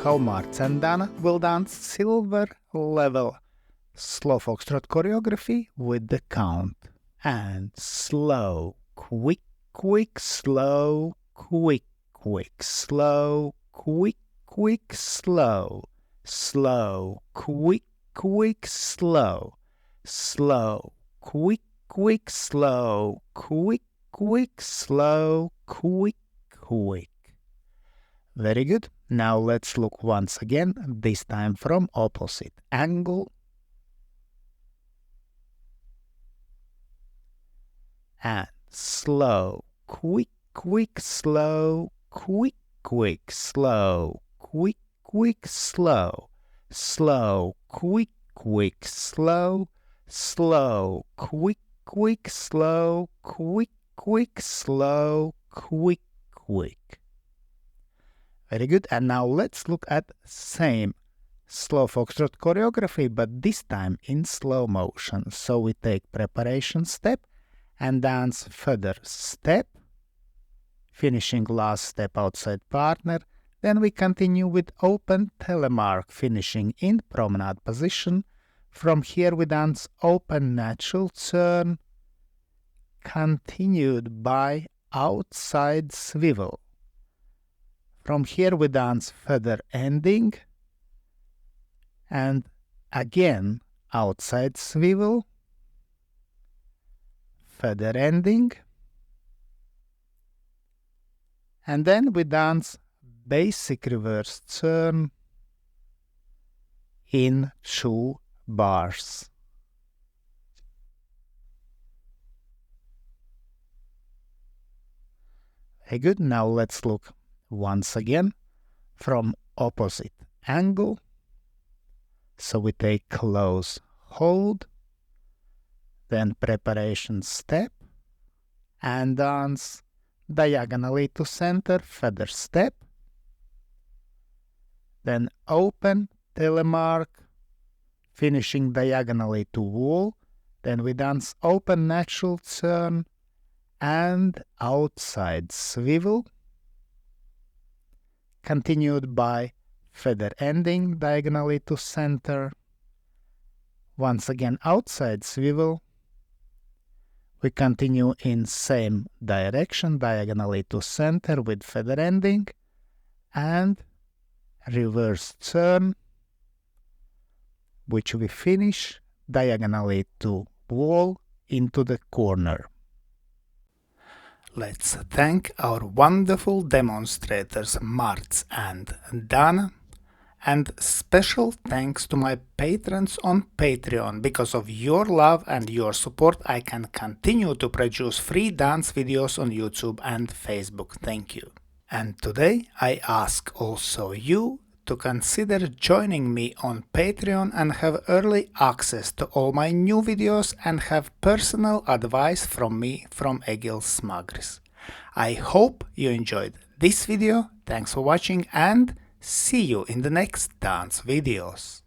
how Marts and Dana will dance silver level slow foxtrot choreography with the count. And slow, quick, quick, slow, quick, quick, slow, quick, quick, slow, slow, quick, quick, slow, slow, quick, quick, slow, quick, quick, slow, quick, quick. Very good. Now let's look once again, this time from opposite angle. And slow, quick, quick, slow, quick, quick, slow, quick, quick, slow, slow, quick, quick, slow, slow, quick, quick, slow, quick, quick, slow, quick, quick. Very good. And now let's look at same slow foxtrot choreography, but this time in slow motion. So we take preparation step and dance further step, finishing last step outside partner. Then we continue with open telemark, finishing in promenade position. From here we dance open natural turn, continued by outside swivel. From here we dance feather ending, and again outside swivel, feather ending, and then we dance basic reverse turn in 2 bars. Very good. Now let's look once again from opposite angle. So we take close hold, then preparation step, and dance diagonally to center, feather step, then open telemark, finishing diagonally to wall, then we dance open natural turn and outside swivel, continued by feather ending diagonally to center, once again outside swivel. We continue in same direction diagonally to center with feather ending and reverse turn, which we finish diagonally to wall into the corner. Let's thank our wonderful demonstrators Marts and Dana, and special thanks to my patrons on Patreon. Because of your love and your support, I can continue to produce free dance videos on YouTube and Facebook. Thank you. And today I ask also you to consider joining me on Patreon and have early access to all my new videos and have personal advice from me, from Egils Smagris. I hope you enjoyed this video. Thanks for watching and see you in the next dance videos.